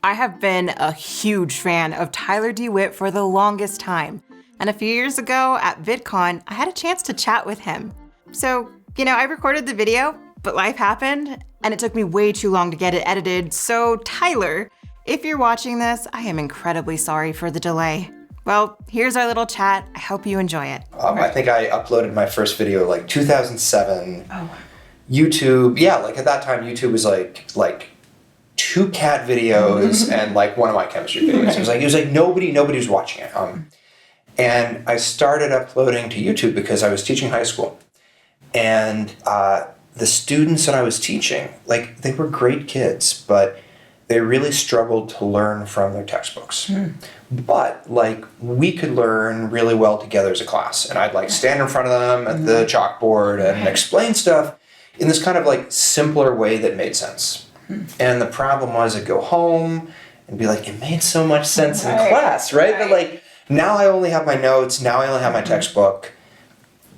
I have been a huge fan of Tyler DeWitt for the longest time. And a few years ago at VidCon, I had a chance to chat with him. So, I recorded the video, but life happened, and it took me way too long to get it edited. So, Tyler, if you're watching this, I am incredibly sorry for the delay. Well, here's our little chat. I hope you enjoy it. I think I uploaded my first video like 2007. Oh. YouTube, at that time, YouTube was like 2 cat videos and like one of my chemistry videos. It was like nobody was watching it. And I started uploading to YouTube because I was teaching high school. And the students that I was teaching, they were great kids, but they really struggled to learn from their textbooks. But we could learn really well together as a class. And I'd stand in front of them at the chalkboard and explain stuff in this kind of simpler way that made sense. And the problem was I'd go home and be like, it made so much sense in class, right? But now I only have my notes, now I only have my textbook.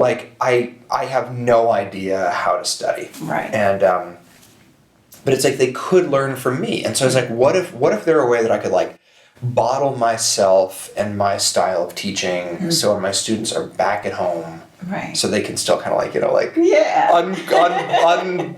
I have no idea how to study. Right. And but it's they could learn from me. And so I was like, what if there were a way that I could bottle myself and my style of teaching so when my students are back at home, so they can still kind of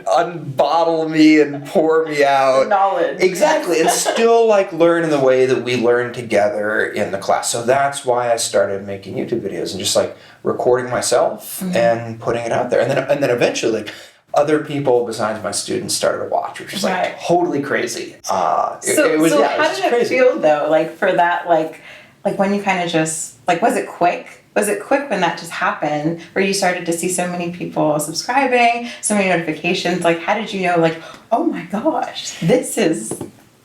unbottle me and pour me out. The knowledge. Exactly. And still learn in the way that we learn together in the class. So that's why I started making YouTube videos and just recording myself and putting it out there. And then eventually other people besides my students started to watch, which was totally crazy. How did it feel though? For that, when you kind of just was it quick? Was it quick when that just happened, where you started to see so many people subscribing, so many notifications? How did you know? Oh my gosh, this is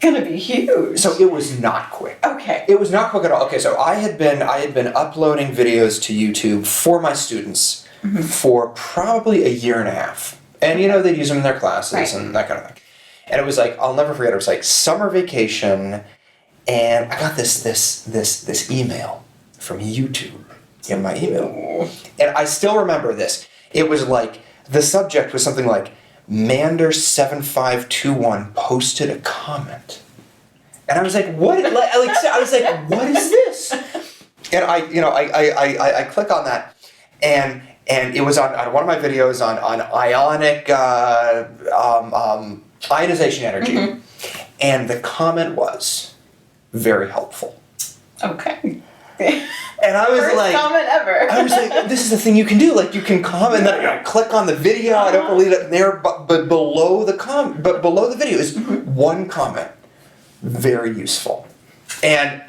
gonna be huge. So it was not quick. Okay. It was not quick at all. Okay, so I had been uploading videos to YouTube for my students for probably a year and a half. And they'd use them in their classes and that kind of thing. And it was I'll never forget, it was summer vacation, and I got this email from YouTube in my email. And I still remember this. It was the subject was something like Mander7521 posted a comment. And I was like, what? I was like, what is this? And I click on that, and it was on one of my videos on ionic ionization energy. And the comment was very helpful. Okay. And I was First comment ever. I was like, this is the thing you can do. You can comment, and then click on the video. I don't believe it there, but below the video is one comment. Very useful. And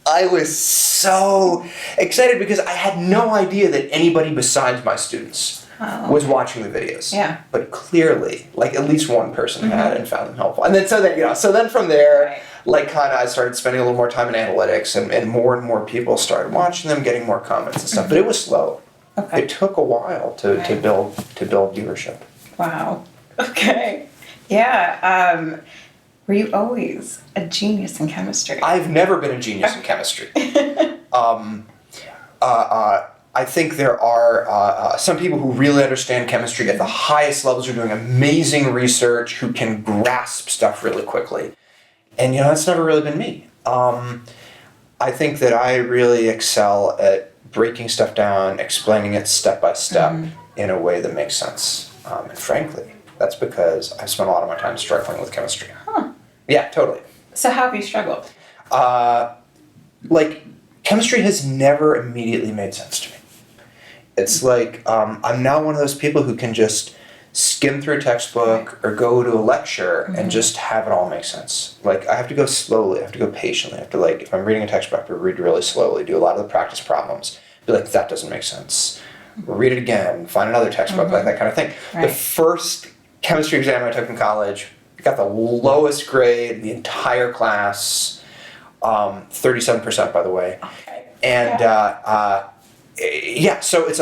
I was so excited because I had no idea that anybody besides my students was watching the videos. Yeah. But clearly, at least one person had and found them helpful. And then so then from there, I started spending a little more time in analytics, and more people started watching them, getting more comments and stuff. But it was slow. Okay. It took a while to build viewership. Wow. Okay. Yeah. Were you always a genius in chemistry? I've never been a genius in chemistry. I think there are some people who really understand chemistry at the highest levels, who are doing amazing research, who can grasp stuff really quickly. And, that's never really been me. I think that I really excel at breaking stuff down, explaining it step by step in a way that makes sense. And frankly, that's because I've spent a lot of my time struggling with chemistry. Huh. Yeah, totally. So how have you struggled? Chemistry has never immediately made sense to me. It's I'm now one of those people who can just skim through a textbook or go to a lecture and just have it all make sense. I have to go slowly, I have to go patiently, I have to if I'm reading a textbook, I have to read really slowly, do a lot of the practice problems, be that doesn't make sense. Read it again, find another textbook, that kind of thing. Right. The first chemistry exam I took in college, I got the lowest grade in the entire class, 37% by the way. Okay. And so it's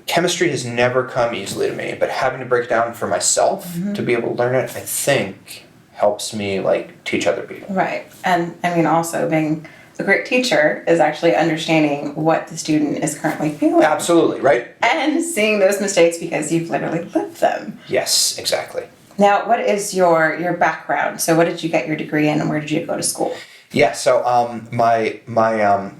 chemistry has never come easily to me, but having to break it down for myself to be able to learn it, I think helps me teach other people. Right. And also being a great teacher is actually understanding what the student is currently feeling. Absolutely, right? And seeing those mistakes because you've literally lived them. Yes, exactly. Now, what is your background? So what did you get your degree in and where did you go to school? Yeah, so my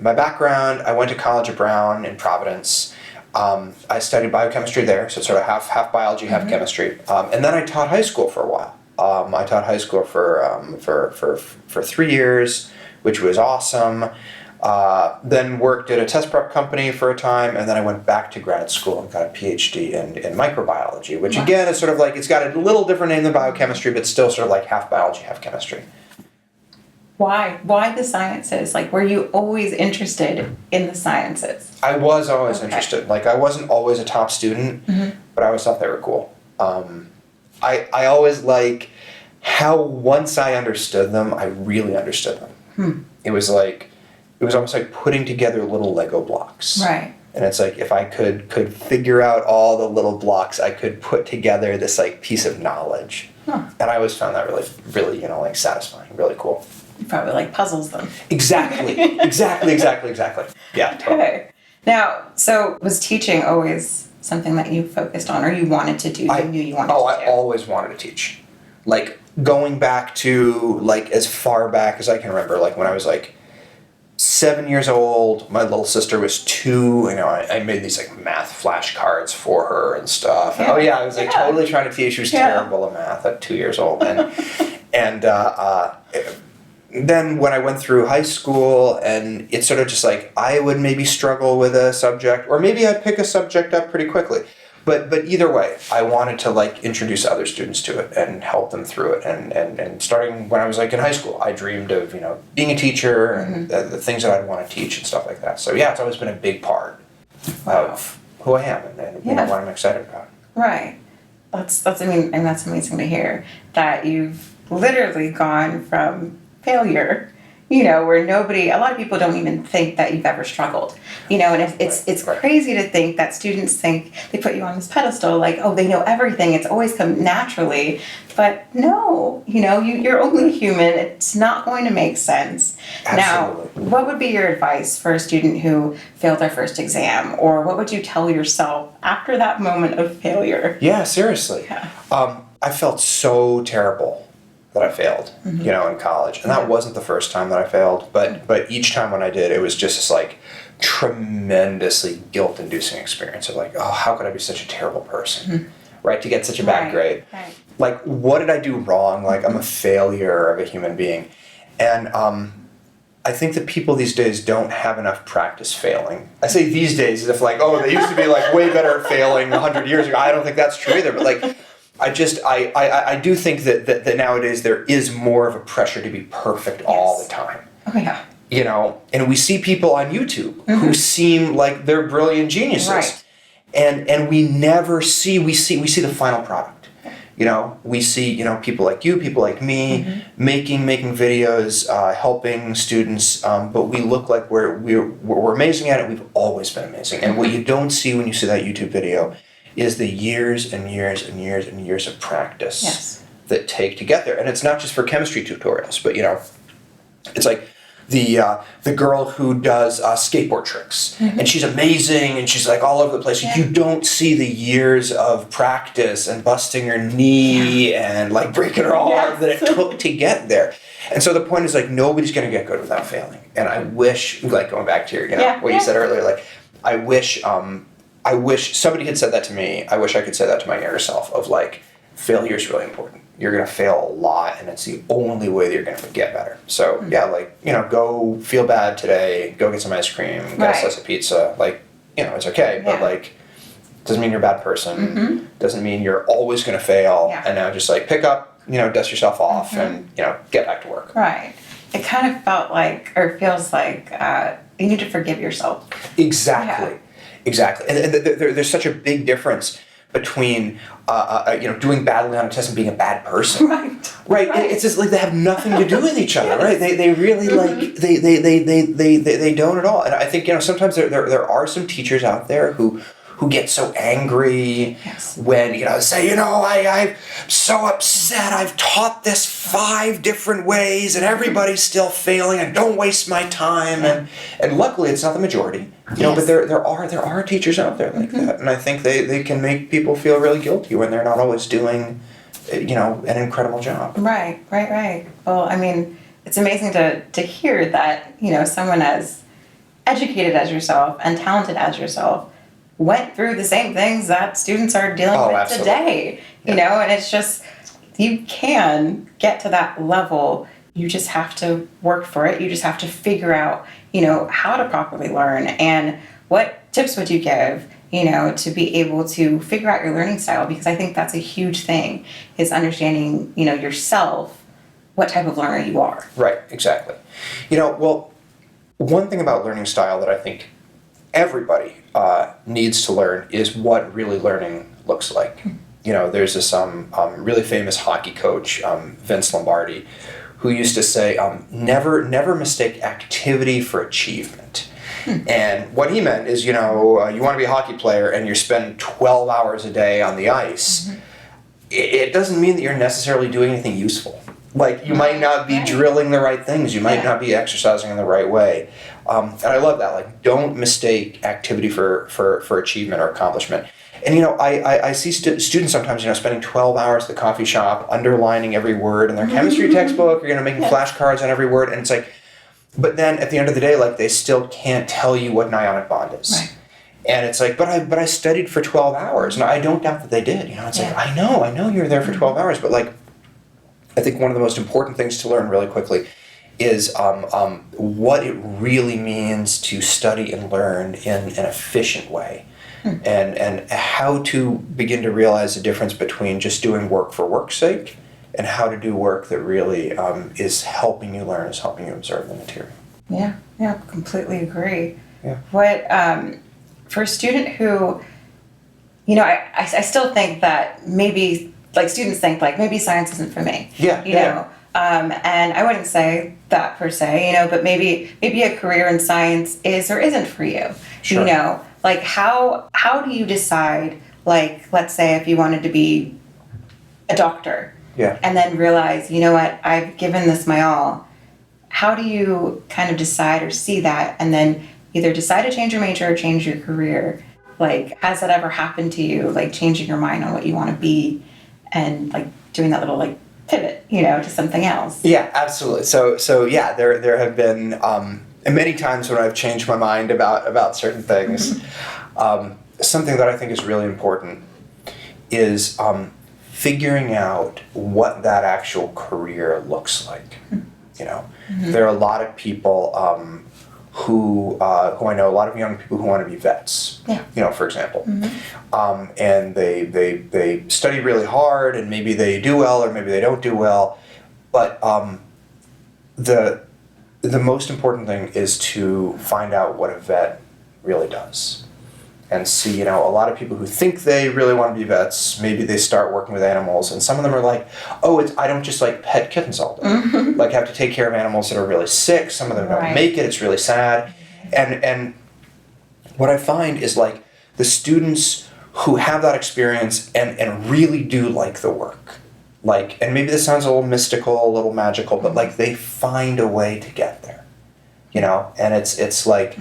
background, I went to college at Brown in Providence. I studied biochemistry there, so sort of half biology, half chemistry. And then I taught high school for a while. I taught high school for 3 years, which was awesome. Then worked at a test prep company for a time, and then I went back to grad school and got a PhD in microbiology, which again is sort of like, it's got a little different name than biochemistry, but still sort of like half biology, half chemistry. Why the sciences? Like, were you always interested in the sciences? I was always interested. Like, I wasn't always a top student, but I always thought they were cool. I always like how once I understood them, I really understood them. It was almost like putting together little Lego blocks. Right. And it's like, if I could figure out all the little blocks, I could put together this like piece of knowledge. And I always found that really, like satisfying, really cool. You probably like puzzles then. Exactly. Yeah. Okay. Now, so was teaching always something that you focused on, or you wanted to do? You knew you wanted to do? I always wanted to teach. Like, going back to like as far back as I can remember, like when I was like 7 years old, my little sister was 2. I made these like math flashcards for her and stuff. Yeah. I was like totally trying to teach. She was terrible at math at 2 years old, and then when I went through high school, and it's sort of just like I would maybe struggle with a subject, or maybe I'd pick a subject up pretty quickly. But either way, I wanted to like introduce other students to it and help them through it. And starting when I was like in high school, I dreamed of being a teacher and the things that I'd want to teach and stuff like that. So yeah, it's always been a big part of who I am and what I'm excited about. Right. That's amazing to hear that you've literally gone from failure, where a lot of people don't even think that you've ever struggled, and it's crazy to think that students think they put you on this pedestal, like, oh, they know everything, it's always come naturally, but no, you're only human, it's not going to make sense. Absolutely. Now, what would be your advice for a student who failed their first exam, or what would you tell yourself after that moment of failure? Yeah, seriously. I felt so terrible that I failed, in college. And that wasn't the first time that I failed, but each time when I did, it was just this like tremendously guilt-inducing experience of like, oh, how could I be such a terrible person, right? To get such a bad grade. Right. Like, what did I do wrong? Like, I'm a failure of a human being. And I think that people these days don't have enough practice failing. I say these days as if like, oh, they used to be like way better at failing 100 years ago. I don't think that's true either, but like, I do think that nowadays there is more of a pressure to be perfect all the time. Oh yeah. And we see people on YouTube who seem like they're brilliant geniuses. Right. And we never see we see the final product. We see, people like you, people like me, making videos, helping students, but we look like we're amazing at it. We've always been amazing. And what you don't see when you see that YouTube video is the years and years and years and years of practice that take to get there. And it's not just for chemistry tutorials, but it's like the girl who does skateboard tricks, and she's amazing, and she's like all over the place. You don't see the years of practice and busting her knee and like breaking her arm that it took to get there. And so the point is like nobody's going to get good without failing. And I wish, like going back to your, what you said earlier, like I wish somebody had said that to me. I wish I could say that to my younger self of like, failure is really important. You're going to fail a lot, and it's the only way that you're going to get better. So go feel bad today, go get some ice cream, get a slice of pizza. Like, it's okay, but like, doesn't mean you're a bad person. Doesn't mean you're always going to fail. And now just like pick up, dust yourself off and, get back to work. Right. It kind of felt like, or feels like, you need to forgive yourself. Exactly. Exactly. And there's such a big difference between doing badly on a test and being a bad person. Right. It's just like they have nothing to do with each other, right? They really like they don't at all. And I think sometimes there are some teachers out there who get so angry when say I'm so upset. I've taught this 5 different ways and everybody's still failing, and don't waste my time. And luckily it's not the majority. But there are teachers out there like that, and I think they can make people feel really guilty when they're not always doing an incredible job. Right. Well, I mean, it's amazing to hear that, someone as educated as yourself and talented as yourself went through the same things that students are dealing with absolutely. today, and it's just, you can get to that level. You just have to work for it. You just have to figure out, how to properly learn. And what tips would you give, to be able to figure out your learning style? Because I think that's a huge thing, is understanding, yourself, what type of learner you are. Right, exactly. Well, one thing about learning style that I think everybody needs to learn is what really learning looks like. There's this really famous hockey coach, Vince Lombardi, who used to say, never mistake activity for achievement. And what he meant is, you want to be a hockey player and you're spending 12 hours a day on the ice. Mm-hmm. It doesn't mean that you're necessarily doing anything useful. Like, you might not be drilling the right things. You might not be exercising in the right way. And I love that. Like, don't mistake activity for achievement or accomplishment. And, I see students sometimes, spending 12 hours at the coffee shop, underlining every word in their chemistry textbook, or, making flashcards on every word. And it's like, but then at the end of the day, like, they still can't tell you what an ionic bond is. Right. And it's like, but I studied for 12 hours. And I don't doubt that they did. It's like, I know you were there for 12 hours. But, like, I think one of the most important things to learn really quickly is what it really means to study and learn in an efficient way. And how to begin to realize the difference between just doing work for work's sake and how to do work that really is helping you learn, is helping you absorb the material. Yeah, completely agree. Yeah. What, for a student who, I still think that maybe, like, students think, like, maybe science isn't for me. Yeah. And I wouldn't say that per se, but maybe a career in science is or isn't for you. Sure. Like, how do you decide, like, let's say if you wanted to be a doctor, and then realize, what, I've given this my all. How do you kind of decide or see that, and then either decide to change your major or change your career? Like, has that ever happened to you, like changing your mind on what you want to be and, like, doing that little, like, pivot, to something else? Yeah, absolutely. So yeah, there have been many times when I've changed my mind about certain things. Something that I think is really important is figuring out what that actual career looks like. There are a lot of people who I know, a lot of young people who want to be vets. For example, and they study really hard, and maybe they do well or maybe they don't do well, but the most important thing is to find out what a vet really does. And see, a lot of people who think they really want to be vets, maybe they start working with animals, and some of them are like, I don't just like pet kittens all day. Like, I have to take care of animals that are really sick. Some of them don't make it. It's really sad. And what I find is, like, the students who have that experience and really do like the work, like, and maybe this sounds a little mystical, a little magical, but, like, they find a way to get there. And it's like,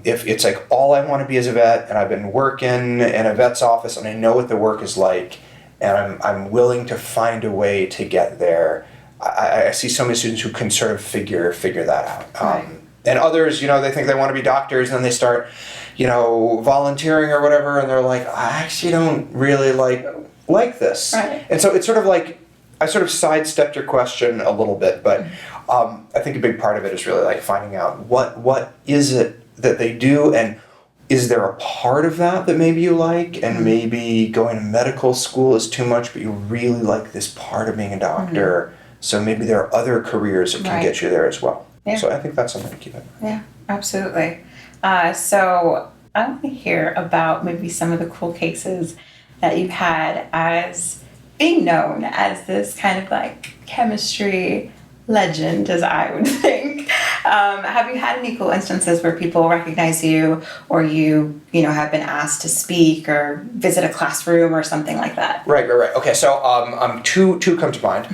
if it's like, all I want to be is a vet, and I've been working in a vet's office, and I know what the work is like, and I'm willing to find a way to get there. I see so many students who can sort of figure that out. And others, they think they want to be doctors, and then they start, volunteering or whatever, and they're like, I actually don't really like this. Right. And so it's sort of like, I sort of sidestepped your question a little bit, but I think a big part of it is really, like, finding out what is it that they do, and is there a part of that maybe you like, and maybe going to medical school is too much, but you really like this part of being a doctor, so maybe there are other careers that can get you there as well. Yeah. So I think that's something to keep in mind. Yeah, absolutely. So I want to hear about maybe some of the cool cases that you've had as being known as this kind of, like, chemistry legend, as I would think. Have you had any cool instances where people recognize you, or you have been asked to speak or visit a classroom or something like that? Right. Okay, so two come to mind.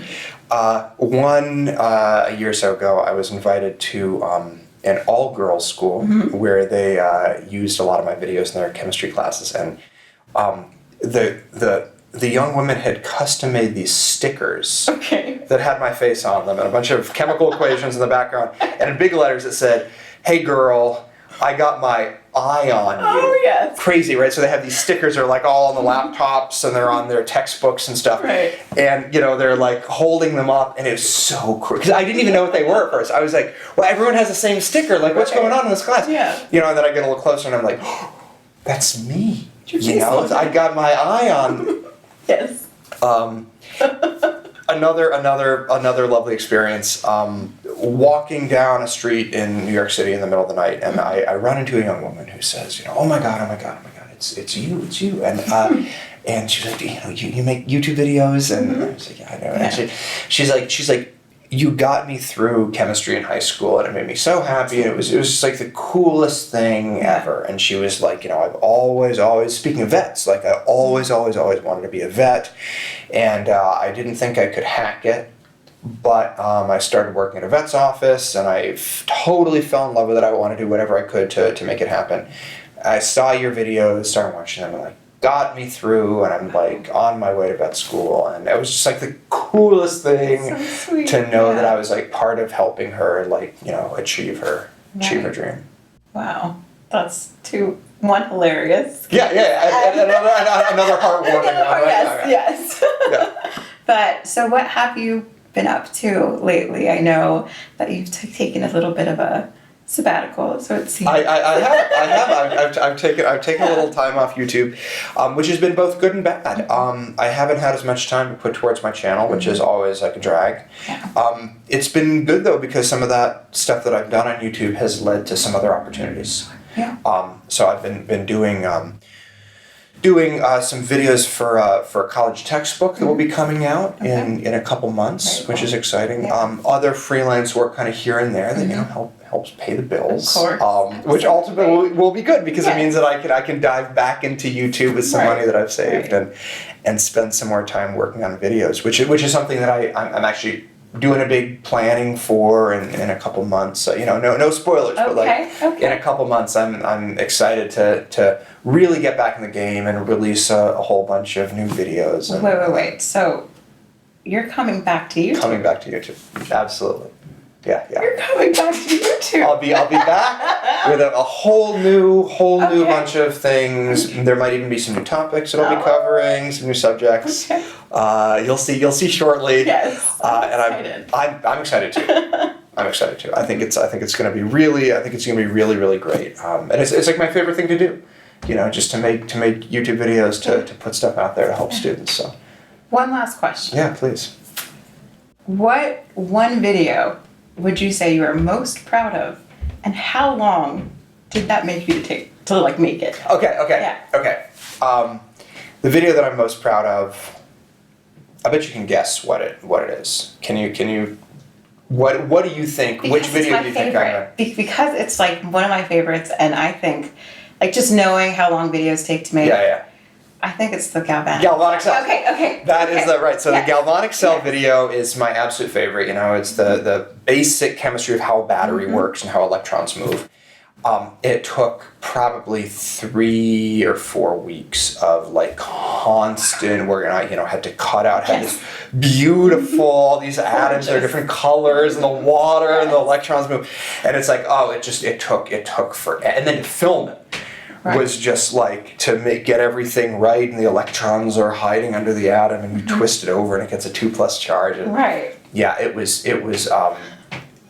One, a year or so ago, I was invited to an all-girls school where they used a lot of my videos in their chemistry classes, and the the young women had custom made these stickers okay. that had my face on them and a bunch of chemical equations in the background, and in big letters it said, "Hey girl, I got my eye on you." Oh, yes. Crazy, right? So they have these stickers that are like all on the laptops and they're on their textbooks and stuff. Right. And, you know, they're like holding them up, and it was so cool. Because I didn't even know what they were at first. I was like, well, everyone has the same sticker. Like, what's going on in this class? Yeah. You know, and then I get a little closer and I'm like, oh, that's me. You know, I got my eye on. Yes. Another lovely experience. Walking down a street in New York City in the middle of the night, and I run into a young woman who says, you know, oh my god, it's you, and she's like, you know, you make YouTube videos, and I was like, yeah, I know. Yeah. And she's like, you got me through chemistry in high school, and it made me so happy, and it was just like the coolest thing ever. And she was like, you know, I've always, speaking of vets, like I always wanted to be a vet, and I didn't think I could hack it. But I started working at a vet's office, and I totally fell in love with it. I wanted to do whatever I could to make it happen. I saw your videos, started watching them, and like got me through, and I'm like on my way to vet school, and it was just like the coolest thing to know that I was like part of helping her, like, you know, achieve her dream. Wow, that's one hilarious. Yeah, and another heartwarming. Yes. Yeah. But so, what have you been up to lately? I know that you've taken a little bit of a sabbatical, so it seems. I have. I've taken a little time off YouTube, which has been both good and bad. I haven't had as much time to put towards my channel, which is always like a drag. Yeah. It's been good though, because some of that stuff that I've done on YouTube has led to some other opportunities. Yeah. So I've been doing some videos for a college textbook that will be coming out in a couple months, which is exciting. Yeah. Other freelance work kind of here and there that you know helps pay the bills, of course. Which ultimately will be good, because it means that I can dive back into YouTube with some money that I've saved and spend some more time working on videos, which is something that I'm actually doing a big planning for in a couple months. You know, no spoilers, but like in a couple months, I'm excited to really get back in the game and release a whole bunch of new videos. And, Wait. So you're coming back to YouTube? Coming back to YouTube, absolutely. Yeah. You're coming back to YouTube. I'll be back with a whole new bunch of things. There might even be some new topics that I'll be covering, some new subjects. Okay. You'll see shortly. Yes. And I'm excited too. I'm excited too. I think it's going to be really really great. And it's like my favorite thing to do. You know, just to make YouTube videos, to put stuff out there to help students. So. One last question. Yeah, please. What one video would you say you are most proud of, and how long did that make you take to make it? Okay. The video that I'm most proud of, I bet you can guess what it is. Can you? What do you think? Because which video do you think I'm gonna? Because it's like one of my favorites, and I think, like, just knowing how long videos take to make. Yeah. I think it's the galvanic. Galvanic cell. Okay. That is right. So the galvanic cell video is my absolute favorite. You know, it's the basic chemistry of how a battery works and how electrons move. It took probably 3 or 4 weeks of like constant work, and I had to cut out, had this beautiful, all these atoms, they're different colors, and the water and the electrons move, and it's like, it took forever, and then to film it. Was just like to get everything right, and the electrons are hiding under the atom, and you twist it over and it gets a 2+ charge. And yeah, it was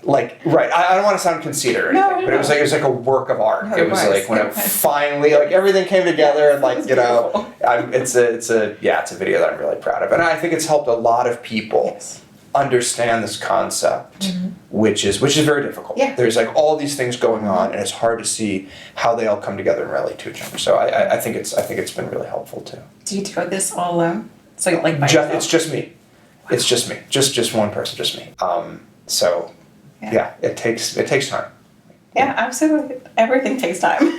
like, I don't want to sound conceited or anything, but it was like a work of art. It was like when it finally, like, everything came together, and like, it's a video that I'm really proud of, and I think it's helped a lot of people understand this concept, which is very difficult. Yeah. There's like all these things going on, and it's hard to see how they all come together and relate to each other. So I think it's been really helpful too. Do you do this all alone? So like by yourself? It's just me. Wow. It's just me. Just one person. Just me. So it takes time. Yeah, absolutely. Everything takes time.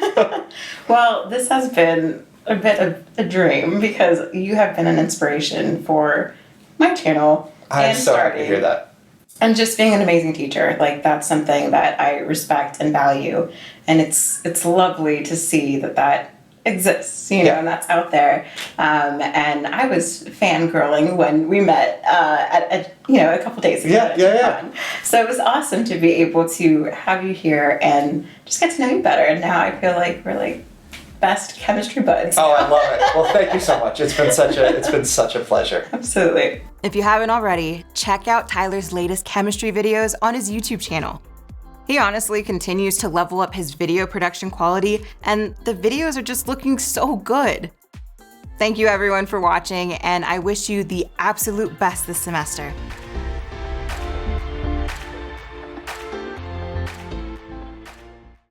Well, this has been a bit of a dream, because you have been an inspiration for my channel. I'm so happy to hear that. And just being an amazing teacher, like, that's something that I respect and value. And it's lovely to see that exists, you know, and that's out there. And I was fangirling when we met at a couple days ago. Yeah. So it was awesome to be able to have you here and just get to know you better. And now I feel like we're like best chemistry buds. Oh, I love it. Well, thank you so much. It's been such a pleasure. Absolutely. If you haven't already, check out Tyler's latest chemistry videos on his YouTube channel. He honestly continues to level up his video production quality, and the videos are just looking so good. Thank you everyone for watching, and I wish you the absolute best this semester.